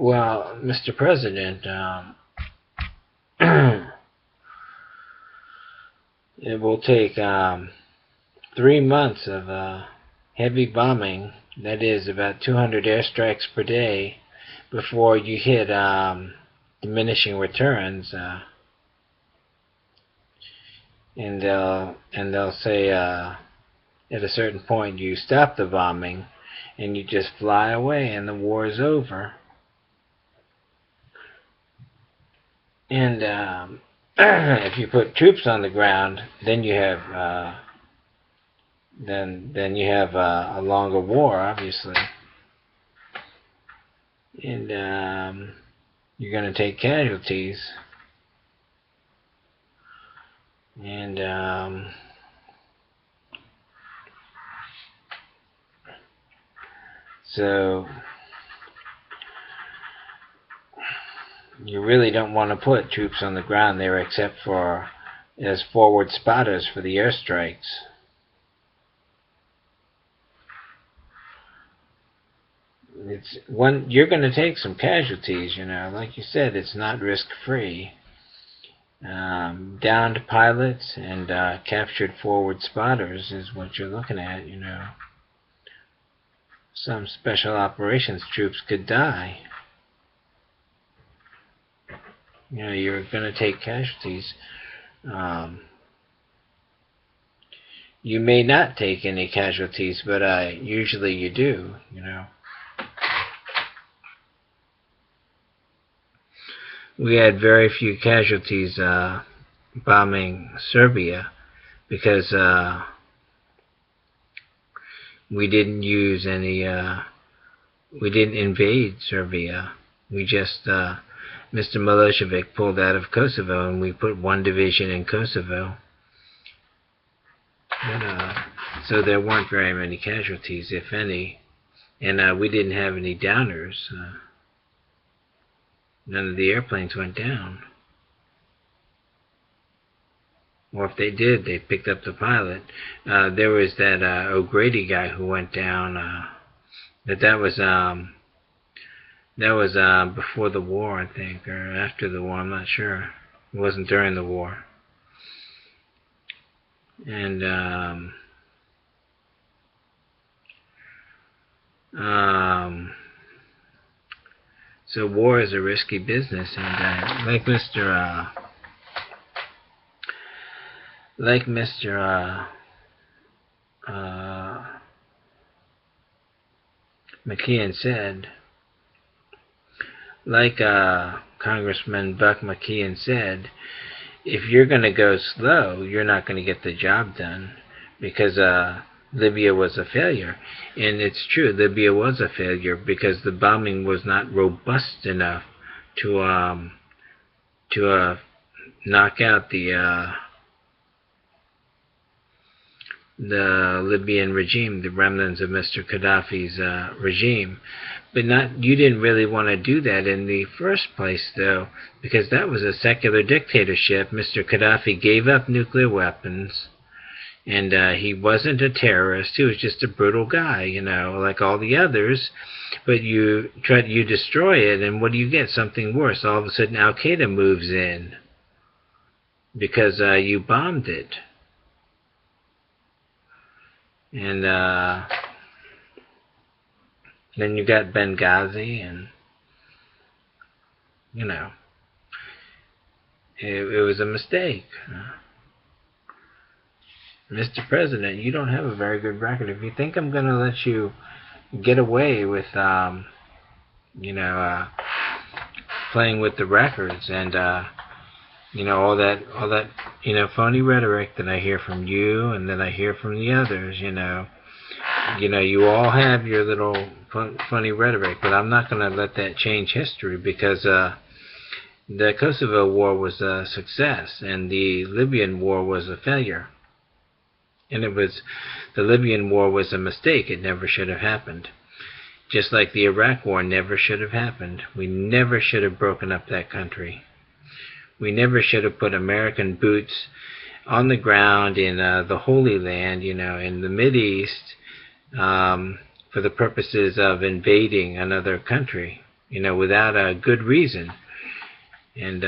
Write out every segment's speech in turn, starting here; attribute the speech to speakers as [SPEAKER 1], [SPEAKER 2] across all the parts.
[SPEAKER 1] Well, Mr. President, it will take 3 months of heavy bombing, that is about 200 airstrikes per day, before you hit diminishing returns. And they'll say at a certain point you stop the bombing and you just fly away and the war is over. And if you put troops on the ground, then you have a longer war, obviously, and you're going to take casualties. And so you really don't want to put troops on the ground there except for as forward spotters for the airstrikes. You're going to take some casualties, like you said, it's not risk-free. Downed pilots and captured forward spotters is what you're looking at, Some special operations troops could die. You're going to take casualties. You may not take any casualties, but usually you do, We had very few casualties bombing Serbia because we didn't use any, we didn't invade Serbia. We just, Mr. Milosevic pulled out of Kosovo and we put one division in Kosovo. But, so there weren't very many casualties, if any, and we didn't have any downers. None of the airplanes went down. Or if they did, they picked up the pilot. There was that O'Grady guy who went down. That was before the war, I think, or after the war. I'm not sure. It wasn't during the war. And so war is a risky business, and like Mr. McKeon said, like Congressman Buck McKeon said, if you're going to go slow, you're not going to get the job done, because Libya was a failure. And it's true, Libya was a failure because the bombing was not robust enough to knock out the Libyan regime, the remnants of Mr. Gaddafi's regime. But you didn't really want to do that in the first place, though, because that was a secular dictatorship. Mr. Gaddafi gave up nuclear weapons, and he wasn't a terrorist. He was just a brutal guy, like all the others. But you destroy it, and what do you get? Something worse. All of a sudden, Al-Qaeda moves in because you bombed it. And then you got Benghazi, and it was a mistake. Mr. President, you don't have a very good record. If you think I'm going to let you get away with, playing with the records and, all that, phony rhetoric that I hear from you and that I hear from the others, you all have your little funny rhetoric, but I'm not going to let that change history, because the Kosovo War was a success and the Libyan War was a failure. And the Libyan War was a mistake. It never should have happened. Just like the Iraq War never should have happened. We never should have broken up that country. We never should have put American boots on the ground in the Holy Land, in the Mideast, for the purposes of invading another country. without a good reason. And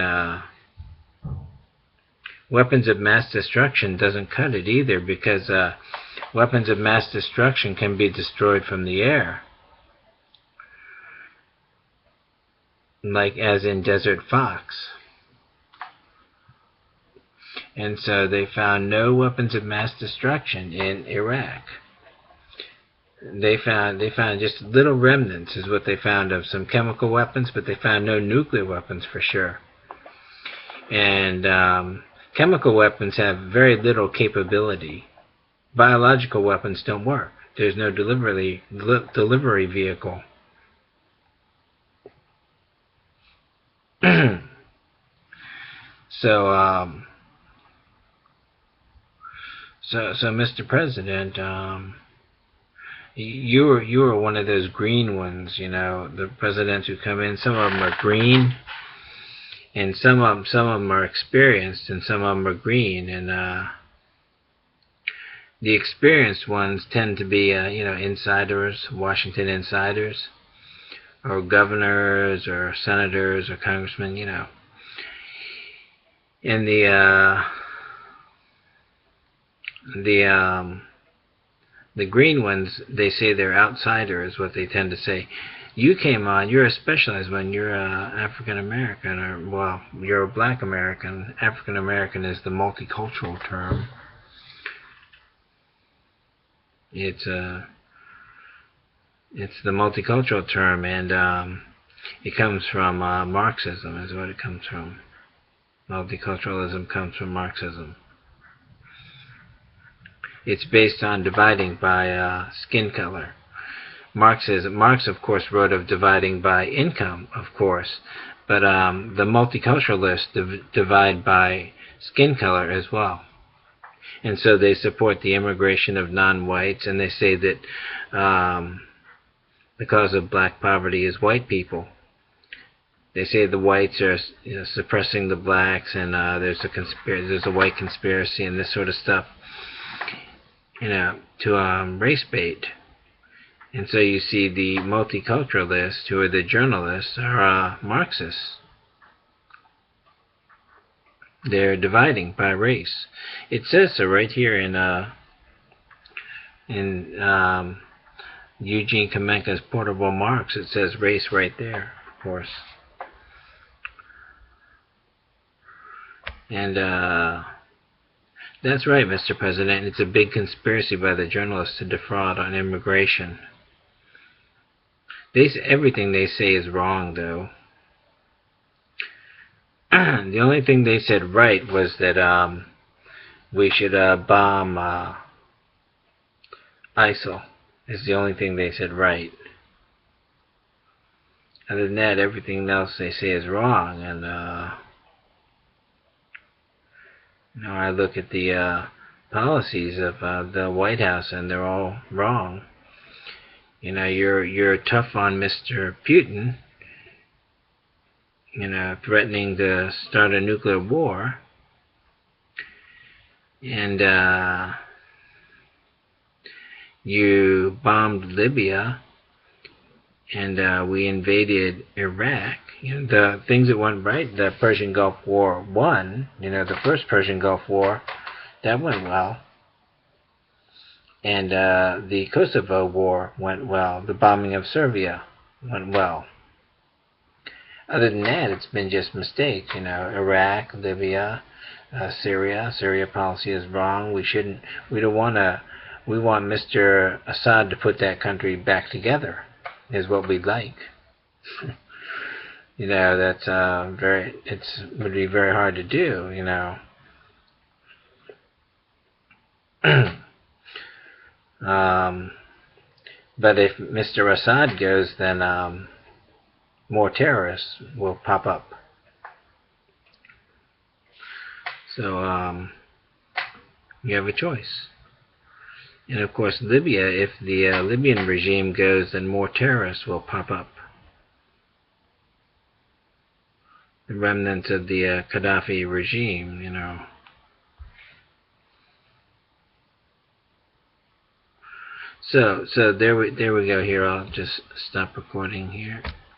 [SPEAKER 1] weapons of mass destruction doesn't cut it either, because weapons of mass destruction can be destroyed from the air, like as in Desert Fox. And so they found no weapons of mass destruction in Iraq. They found just little remnants, is what they found, of some chemical weapons, but they found no nuclear weapons for sure. And chemical weapons have very little capability. Biological weapons don't work. There's no delivery vehicle. So, so Mr. President, you were one of those green ones, the presidents who come in. Some of them are green, and some of them are experienced, and some of them are green. And the experienced ones tend to be, insiders, Washington insiders, or governors, or senators, or congressmen, And the green ones, they say they're outsiders, what they tend to say. You came on, you're a specialized one, you're African American, or, well, you're a black American. African American is the multicultural term. It's the multicultural term, and it comes from Marxism, is what it comes from. Multiculturalism comes from Marxism. It's based on dividing by skin color. Marx, of course, wrote of dividing by income, of course, but the multiculturalists divide by skin color as well. And so they support the immigration of non-whites, and they say that the cause of black poverty is white people. They say the whites are suppressing the blacks, and there's a white conspiracy and this sort of stuff, to race bait. And so you see the multiculturalists, who are the journalists, are Marxists. They're dividing by race. It says so right here in Eugene Kamenka's Portable Marx. It says race right there, of course. And that's right, Mr. President. It's a big conspiracy by the journalists to defraud on immigration. Everything they say is wrong, though. The only thing they said right was that we should bomb ISIL. Is the only thing they said right. Other than that, everything else they say is wrong. And I look at the policies of the White House, and they're all wrong. You're tough on Mr. Putin, threatening to start a nuclear war, and you bombed Libya, and we invaded Iraq. The things that went right, the Persian Gulf War won. The first Persian Gulf War, that went well. And the Kosovo War went well. The bombing of Serbia went well. Other than that, it's been just mistakes. Iraq, Libya, Syria. Syria policy is wrong. We don't want to. We want Mr. Assad to put that country back together, is what we'd like. That's would be very hard to do. But if Mr. Assad goes, then more terrorists will pop up. So you have a choice. And of course, Libya, if the Libyan regime goes, then more terrorists will pop up. The remnants of the Gaddafi regime, So there we go here. I'll just stop recording here.